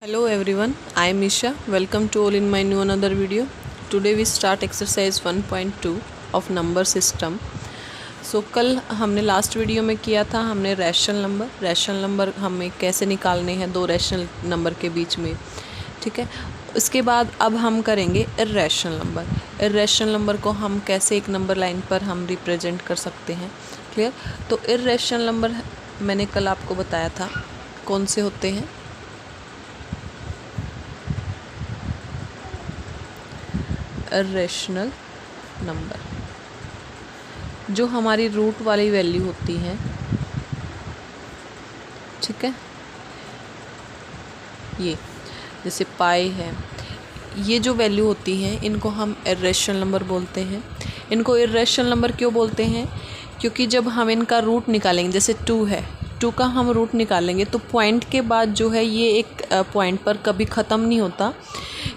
Hello everyone, I am Isha. Welcome to all in my new another video. Today we start exercise 1.2 of number system. So कल हमने last video में किया था, हमने rational number हमें कैसे निकालने हैं दो रैशनल नंबर के बीच में, ठीक है। इसके बाद अब हम करेंगे इर्रेशनल नंबर को हम कैसे एक नंबर लाइन पर हम रिप्रेजेंट कर सकते हैं, क्लियर। तो इर्रेशनल नंबर मैंने कल आपको बताया था कौन से होते हैं। इर्रेशनल नंबर जो हमारी रूट वाली वैल्यू होती हैं, ठीक है। ये जैसे पाई है, ये जो वैल्यू होती हैं इनको हम इर्रेशनल नंबर बोलते हैं। इनको इर्रेशनल नंबर क्यों बोलते हैं? क्योंकि जब हम इनका रूट निकालेंगे, जैसे 2 है, 2 का हम रूट निकालेंगे तो पॉइंट के बाद जो है ये एक पॉइंट पर कभी ख़त्म नहीं होता,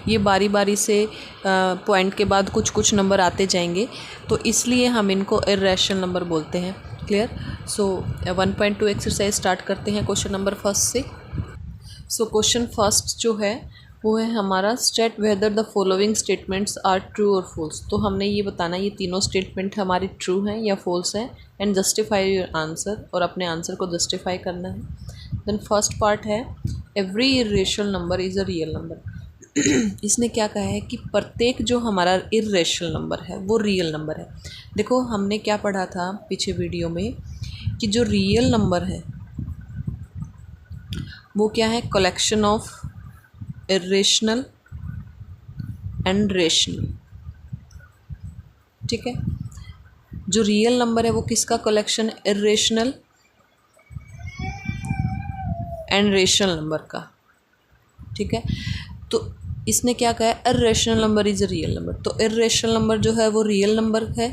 ये बारी बारी से पॉइंट के बाद कुछ कुछ नंबर आते जाएंगे, तो इसलिए हम इनको इर्रेशनल नंबर बोलते हैं, क्लियर। सो 1.2 एक्सरसाइज स्टार्ट करते हैं क्वेश्चन नंबर फर्स्ट से। सो क्वेश्चन फर्स्ट जो है वो है हमारा, state whether the following statements are true और फॉल्स। तो हमने ये बताना ये तीनों स्टेटमेंट हमारी ट्रू हैं या फॉल्स हैं, एंड जस्टिफाई योर आंसर, और अपने आंसर को जस्टिफाई करना है। देन फर्स्ट पार्ट है every irrational number is a real number. इसने क्या कहा है कि प्रत्येक जो हमारा इर्रेशनल नंबर है वो रियल नंबर है। देखो हमने क्या पढ़ा था पीछे वीडियो में कि जो रियल नंबर है वो क्या है, collection of irrational and rational, ठीक है। जो रियल नंबर है वो किसका कलेक्शन है? इर्रेशनल एंड रेशनल नंबर का, ठीक है। तो इसने क्या कहा है, irrational number is a real number. तो इर्रेशनल नंबर जो है वो रियल नंबर है,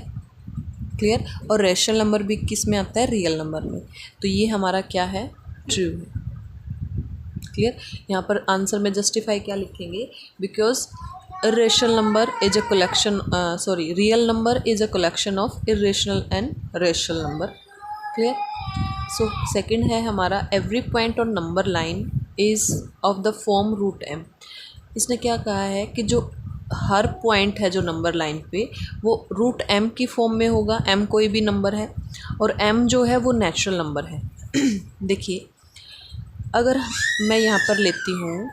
क्लियर। और रेशनल नंबर भी किस में आता है? रियल नंबर में। तो ये हमारा क्या है? ट्रू है, क्लियर। यहाँ पर आंसर में जस्टिफाई क्या लिखेंगे? Because irrational number is a collection, real number is a collection of irrational and rational number, clear. So second है हमारा, every point on number line is of the form root M. इसने क्या कहा है कि जो हर पॉइंट है जो नंबर लाइन पे वो रूट एम की फॉर्म में होगा। एम कोई भी नंबर है और एम जो है वो नेचुरल नंबर है। देखिए अगर मैं यहाँ पर लेती हूँ,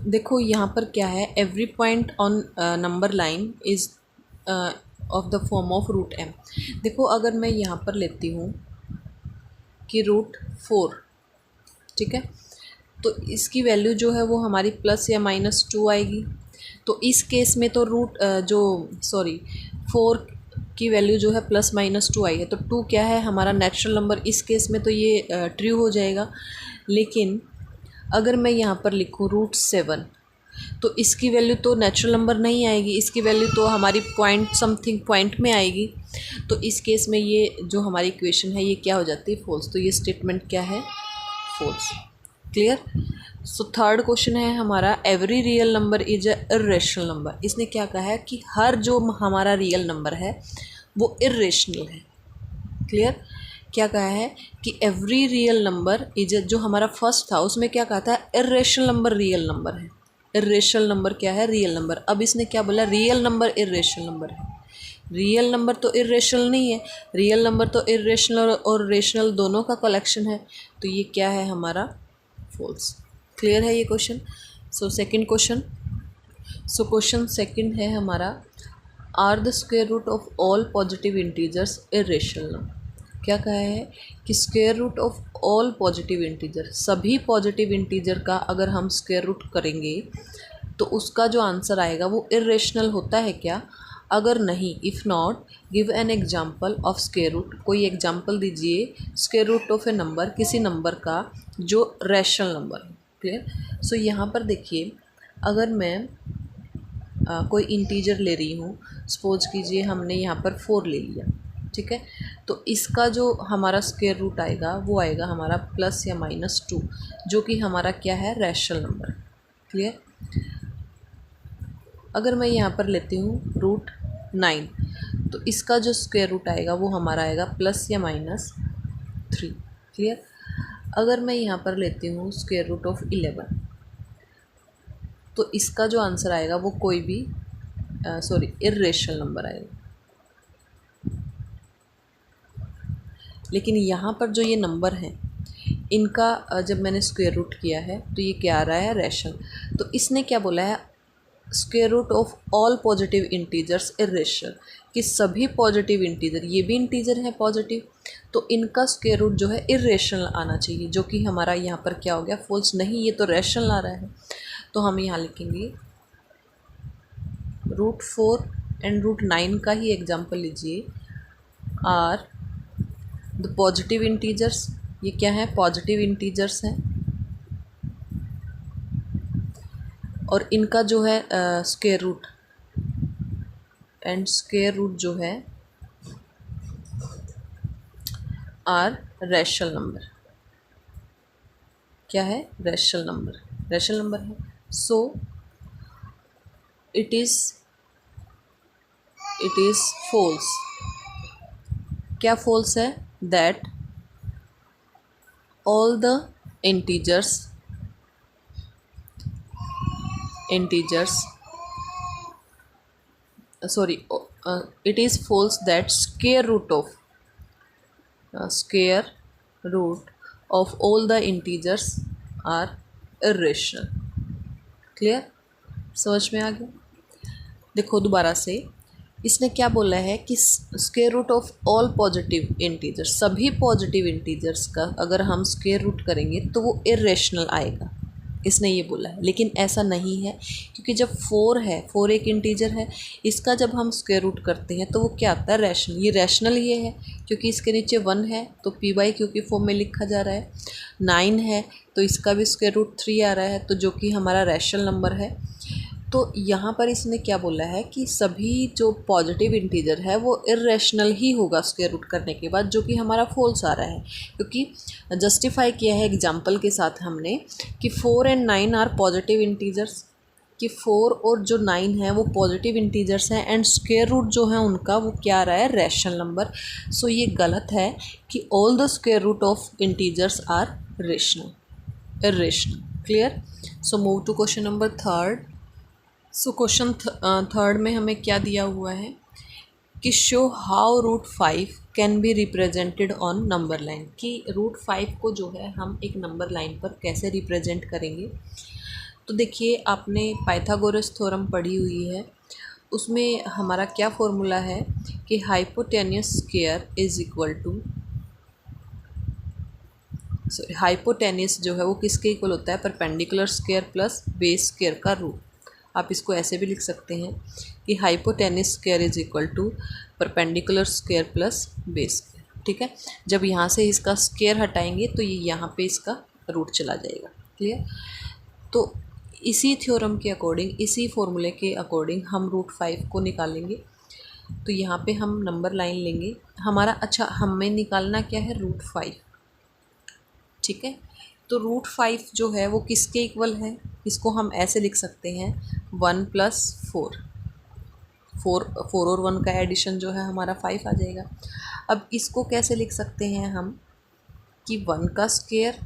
देखो यहाँ पर क्या है, every point on number line is of the form of root M. देखो अगर मैं यहाँ पर लेती हूँ कि रूट 4, ठीक है, तो इसकी वैल्यू जो है वो हमारी प्लस या -2 आएगी। तो इस केस में तो रूट 4 की वैल्यू जो है +-2 आई है, तो 2 क्या है हमारा नेचुरल नंबर। इस केस में तो ये ट्रू हो जाएगा। लेकिन अगर मैं यहाँ पर लिखूँ रूट 7, तो इसकी वैल्यू तो नेचुरल नंबर नहीं आएगी, इसकी वैल्यू तो हमारी पॉइंट समथिंग पॉइंट में आएगी। तो इस केस में ये जो हमारी इक्वेशन है ये क्या हो जाती है? फॉल्स। तो ये स्टेटमेंट क्या है? False, clear. So third question है हमारा, every real number is a irrational number. इसने क्या कहा है कि हर जो हमारा रियल नंबर है वो इर्रेशनल है, क्लियर। क्या कहा है कि एवरी रियल नंबर इज, जो हमारा फर्स्ट था उसमें क्या कहा था? इर्रेशनल नंबर रियल नंबर है। इर्रेशनल नंबर क्या है? Real number. अब इसने क्या बोला? रियल नंबर इर्रेशनल नंबर है। रियल नंबर तो इर्रेशनल नहीं है, रियल नंबर तो इर्रेशनल और रेशनल दोनों का कलेक्शन है। तो ये क्या है हमारा? फॉल्स, क्लियर है ये question. So second question, so question second है हमारा, are the square root of all positive integers irrational number. क्या कहा है कि square root of all positive integer, सभी पॉजिटिव इंटीजर का अगर हम स्क्वायर रूट करेंगे तो उसका जो आंसर आएगा वो इर्रेशनल होता है क्या? अगर नहीं, if not give an example of square root. कोई एग्जाम्पल दीजिए square root of a number, किसी नंबर का जो रैशनल नंबर है, क्लियर। सो यहाँ पर देखिए, अगर मैं कोई इंटीजर ले रही हूँ, सपोज कीजिए हमने यहाँ पर 4 ले लिया, ठीक है, तो इसका जो हमारा स्क्वायर रूट आएगा वो आएगा हमारा प्लस या -2, जो कि हमारा क्या है? Rational number, clear. अगर मैं यहाँ पर लेती हूँ रूट 9, तो इसका जो स्क्वायर रूट आएगा वो हमारा आएगा प्लस या -3, क्लियर। अगर मैं यहाँ पर लेती हूँ स्क्वायर रूट ऑफ 11, तो इसका जो आंसर आएगा वो कोई भी इर्रेशनल नंबर आएगा। लेकिन यहाँ पर जो ये नंबर हैं इनका जब मैंने स्क्वायर रूट किया है तो ये क्या आ रहा है, रैशनल। तो इसने क्या बोला है, square root of all positive integers irrational, कि सभी पॉजिटिव इंटीजर, ये भी इंटीजर है पॉजिटिव, तो इनका स्क्वायर रूट जो है इर्रेशनल आना चाहिए, जो कि हमारा यहाँ पर क्या हो गया, फॉल्स। नहीं, ये तो रैशनल आ रहा है। तो हम यहाँ लिखेंगे √4 एंड √9 का ही एग्जाम्पल लीजिए। आर द पॉजिटिव इंटीजर्स, ये क्या है, पॉजिटिव इंटीजर्स हैं, और इनका जो है square root and square root जो है आर रैशनल नंबर। क्या है, रैशनल नंबर, रैशनल नंबर है। So it is false. क्या फॉल्स है, that all the integers it is false that square root of all the integers are irrational। Clear, समझ में आ गया। देखो दोबारा से, इसने क्या बोला है कि square root of all positive integers, सभी पॉजिटिव इंटीजर्स का अगर हम स्क्वायर रूट करेंगे तो वो इर्रेशनल आएगा, इसने ये बोला है। लेकिन ऐसा नहीं है, क्योंकि जब 4 है, 4 एक इंटीजर है, इसका जब हम स्क्वायर रूट करते हैं तो वो क्या आता है, रैशनल। ये रैशनल ये है क्योंकि इसके नीचे 1 है तो p/q की फॉर्म में लिखा जा रहा है। 9 है तो इसका भी स्क्वायर रूट 3 आ रहा है, तो जो कि हमारा रैशनल नंबर है। तो यहाँ पर इसने क्या बोला है कि सभी जो पॉजिटिव इंटीजर है वो इर्रेशनल ही होगा स्क्वायर रूट करने के बाद, जो कि हमारा फॉल्स आ रहा है, क्योंकि जस्टिफाई किया है एग्जांपल के साथ हमने कि 4 एंड 9 आर पॉजिटिव इंटीजर्स, कि 4 और जो 9 है वो पॉजिटिव इंटीजर्स हैं, एंड स्क्वायर रूट जो है उनका वो क्या आ रहा है, रैशनल नंबर। सो ये गलत है कि all the square root of integers are irrational. Clear. So move to question number 3। So question 3 में हमें क्या दिया हुआ है कि show how √5 can be represented on number line, कि √5 को जो है हम एक नंबर लाइन पर कैसे रिप्रेजेंट करेंगे। तो देखिए, आपने पाइथागोरस थ्योरम पढ़ी हुई है, उसमें हमारा क्या फॉर्मूला है कि hypotenuse square is equal to, hypotenuse जो है वो किसके इक्वल होता है, perpendicular square plus base square का रूट। आप इसको ऐसे भी लिख सकते हैं कि hypotenuse square is equal to perpendicular square plus base square. ठीक है, जब यहाँ से इसका स्क्वायर हटाएंगे तो ये यहाँ पे इसका रूट चला जाएगा। क्लियर। तो इसी थ्योरम के अकॉर्डिंग, इसी फॉर्मूले के अकॉर्डिंग हम √5 को निकालेंगे। तो यहाँ पे हम नंबर लाइन लेंगे हमारा, अच्छा हमें निकालना क्या है, √5। ठीक है, तो √5 जो है वो किसके इक्वल है, इसको हम ऐसे लिख सकते हैं 1 + 4। 4 और 1 का एडिशन जो है हमारा 5 आ जाएगा। अब इसको कैसे लिख सकते हैं हम कि 1 का स्क्वायर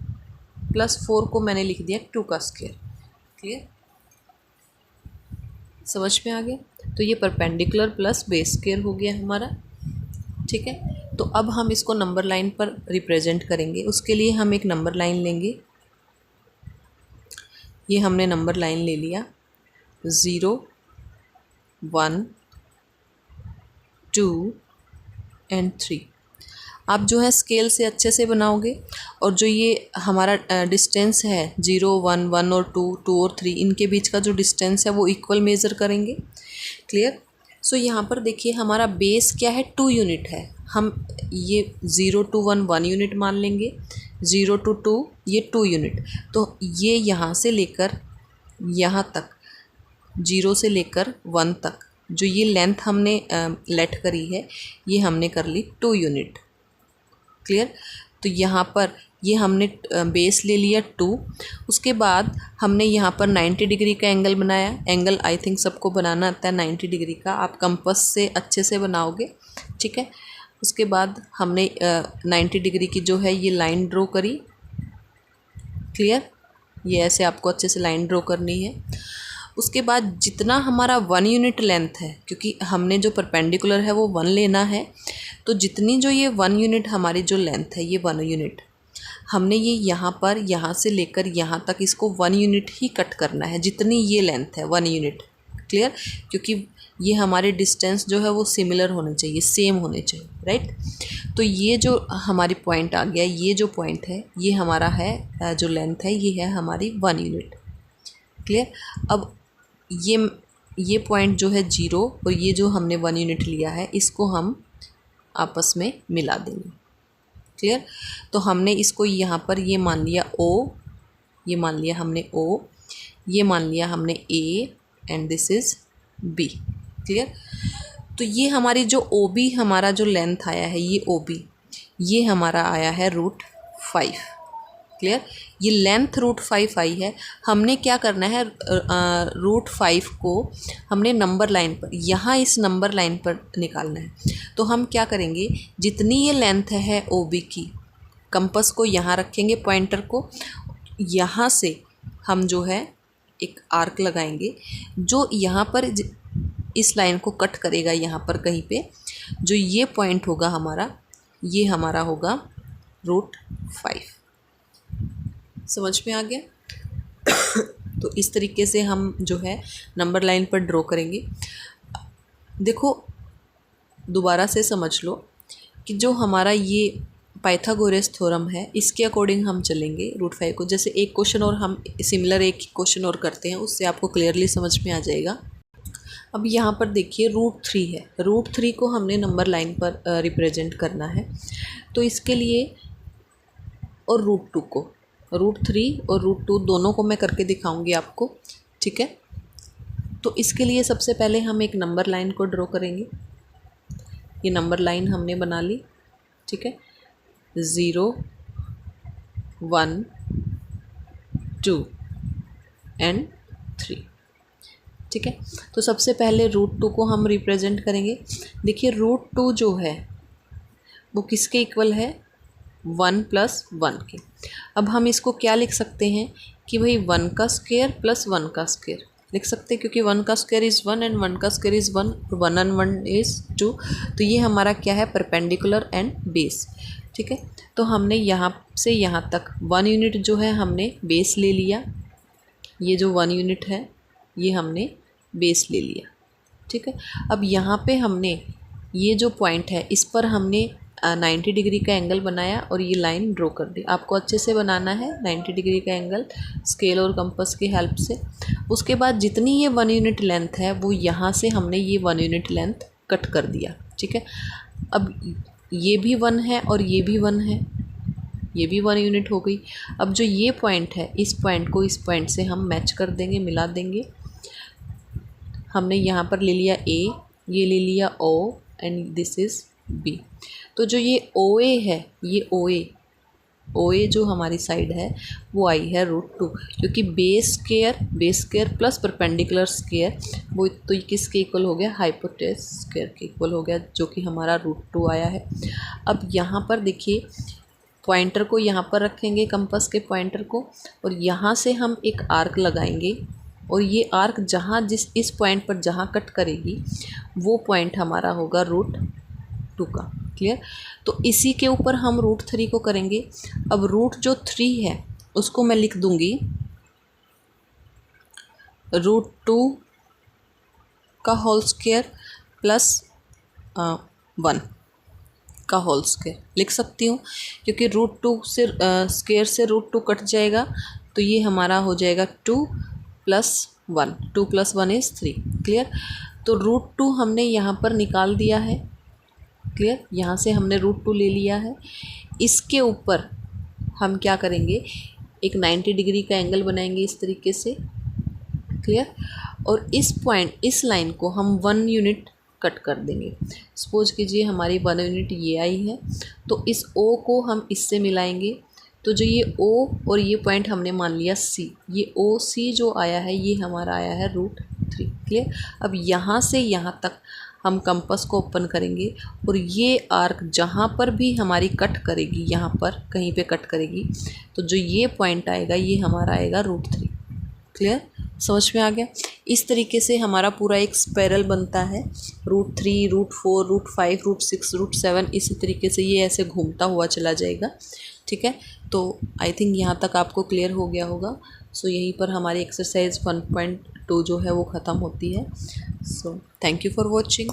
प्लस 4 को मैंने लिख दिया 2 का स्क्वायर। क्लियर, समझ में आ गया। तो ये परपेंडिकुलर प्लस बेस स्क्वायर हो गया हमारा। ठीक है, तो अब हम इसको नंबर लाइन पर रिप्रेजेंट करेंगे। उसके लिए हम एक नंबर लाइन लेंगे। ये हमने नंबर लाइन ले लिया, 0 1 2 एंड 3। आप जो है स्केल से अच्छे से बनाओगे, और जो ये हमारा डिस्टेंस है 0 1 1 और 2 2 और 3, इनके बीच का जो डिस्टेंस है वो इक्वल मेज़र करेंगे। क्लियर। सो यहाँ पर देखिए हमारा बेस क्या है, 2 यूनिट है। हम ये 0 to 1 1 यूनिट मान लेंगे, 0 to 2 ये 2 यूनिट। तो ये यहाँ से लेकर यहाँ तक, 0 से लेकर 1 तक जो ये लेंथ हमने लेट करी है, ये हमने कर ली 2 यूनिट। क्लियर। तो यहाँ पर ये हमने बेस ले लिया 2। उसके बाद हमने यहाँ पर 90 डिग्री का एंगल बनाया। एंगल आई थिंक सबको बनाना आता है 90 डिग्री का, आप कंपास से अच्छे से बनाओगे। ठीक है, उसके बाद हमने 90 डिग्री की जो है ये लाइन ड्रॉ करी। क्लियर? ये ऐसे आपको अच्छे से लाइन ड्रॉ करनी है। उसके बाद जितना हमारा 1 यूनिट लेंथ है, क्योंकि हमने जो परपेंडिकुलर है वो 1 लेना है, तो जितनी जो ये 1 यूनिट हमारी जो लेंथ है, ये 1 यूनिट हमने ये यहाँ से लेकर यहाँ तक इसको 1 यूनिट ही कट करना है, जितनी ये लेंथ है 1 यूनिट। क्लियर? क्योंकि ये हमारे डिस्टेंस जो है वो सिमिलर होने चाहिए, सेम होने चाहिए, राइट? तो ये जो हमारी पॉइंट आ गया, ये जो पॉइंट है ये हमारा है, जो लेंथ है ये है हमारी 1 यूनिट। क्लियर? अब ये पॉइंट जो है 0 और ये जो हमने 1 यूनिट लिया है, इसको हम आपस में मिला देंगे। क्लियर? तो हमने इसको यहाँ पर ये मान लिया O, ये मान लिया हमने O, ये मान लिया हमने A and this is B। Clear? तो ये हमारी जो OB हमारा जो लेंथ आया है, ये OB ये हमारा आया है √5। क्लियर? ये लेंथ √5 आई है। हमने क्या करना है, √5 को हमने नंबर लाइन पर, यहाँ इस नंबर लाइन पर निकालना है। तो हम क्या करेंगे, जितनी ये लेंथ है OB की, कंपास को यहाँ रखेंगे, पॉइंटर को, यहाँ से हम जो है एक आर्क लगाएंगे जो यहाँ पर इस लाइन को कट करेगा। यहाँ पर कहीं पे जो ये पॉइंट होगा हमारा, ये हमारा होगा √5। समझ में आ गया? तो इस तरीके से हम जो है नंबर लाइन पर ड्रॉ करेंगे। देखो दोबारा से समझ लो कि जो हमारा ये पाइथागोरस थ्योरम है, इसके अकॉर्डिंग हम चलेंगे √5 को। जैसे एक क्वेश्चन और हम सिमिलर एक क्वेश्चन और करते हैं, उससे आपको क्लियरली समझ में आ जाएगा। अब यहाँ पर देखिए √3 है, √3 को हमने नंबर लाइन पर रिप्रेजेंट करना है। तो इसके लिए और √2 को, √3 और √2 दोनों को मैं करके दिखाऊंगी आपको। ठीक है? तो इसके लिए सबसे पहले हम एक नंबर लाइन को ड्रॉ करेंगे। ये नंबर लाइन हमने बना ली। ठीक है? 0 1 2 एंड 3। ठीक है? तो सबसे पहले √2 को हम रिप्रेजेंट करेंगे। देखिए √2 जो है वो किसके इक्वल है, 1 + 1 के। अब हम इसको क्या लिख सकते हैं कि भाई 1 का स्क्वायर + 1 का स्क्वायर लिख सकते हैं, क्योंकि 1 का स्क्वायर इज़ 1 एंड 1 का स्क्वायर इज़ 1, 1 and 1 इज़ 2। तो ये हमारा क्या है, परपेंडिकुलर एंड बेस। ठीक है? तो हमने यहाँ से यहाँ तक 1 यूनिट जो है हमने बेस ले लिया। ये जो 1 यूनिट है ये हमने बेस ले लिया। ठीक है? अब यहाँ पे हमने ये जो पॉइंट है इस पर हमने 90 डिग्री का एंगल बनाया और ये लाइन ड्रॉ कर दी। आपको अच्छे से बनाना है 90 डिग्री का एंगल स्केल और कंपास की हेल्प से। उसके बाद जितनी ये 1 यूनिट लेंथ है वो यहाँ से हमने ये 1 यूनिट लेंथ कट कर दिया। ठीक है? अब ये भी 1 है और ये भी 1 है, ये भी 1 यूनिट हो गई। अब जो ये पॉइंट है, इस पॉइंट को इस पॉइंट से हम मैच कर देंगे, मिला देंगे। हमने यहाँ पर ले लिया A, ये ले लिया O and this is B। तो जो ये OA है, ये OA जो हमारी साइड है वो आई है √2, क्योंकि base square plus perpendicular square वो तो किसके इक्वल हो गया, हाइपोटेनस स्क्वायर के इक्वल हो गया, जो कि हमारा √2 आया है। अब यहाँ पर देखिए पॉइंटर को यहाँ पर रखेंगे, कंपास के पॉइंटर को, और यहाँ से हम एक आर्क लगाएंगे और ये आर्क जहाँ इस पॉइंट पर जहाँ कट करेगी वो पॉइंट हमारा होगा √2 का। क्लियर? तो इसी के ऊपर हम √3 को करेंगे। अब √3 है उसको मैं लिख दूंगी √2 का होल स्क्वायर प्लस 1 का होल स्क्वायर लिख सकती हूँ, क्योंकि √2 से स्क्वायर से √2 कट जाएगा तो ये हमारा हो जाएगा 2 + 1, 2 + 1 इज़ 3। क्लियर? तो √2 हमने यहाँ पर निकाल दिया है। क्लियर? यहाँ से हमने √2 ले लिया है। इसके ऊपर हम क्या करेंगे, एक 90 डिग्री का एंगल बनाएंगे इस तरीके से। क्लियर? और इस पॉइंट, इस लाइन को हम 1 यूनिट कट कर देंगे। सपोज कीजिए हमारी 1 यूनिट ये आई है, तो इस O को हम इससे मिलाएंगे। तो जो ये O और ये पॉइंट हमने मान लिया C, ये OC जो आया है ये हमारा आया है √3। क्लियर? अब यहाँ से यहाँ तक हम कंपास को ओपन करेंगे और ये आर्क जहाँ पर भी हमारी कट करेगी, यहाँ पर कहीं पे कट करेगी, तो जो ये पॉइंट आएगा ये हमारा आएगा √3। क्लियर, समझ में आ गया। इस तरीके से हमारा पूरा एक स्पाइरल बनता है, √3, √4, √5, √6, √7, इसी तरीके से ये ऐसे घूमता हुआ चला जाएगा। ठीक है, तो आई थिंक यहाँ तक आपको क्लियर हो गया होगा। सो यहीं पर हमारी एक्सरसाइज 1.2 जो है वो ख़त्म होती है। So thank you for watching.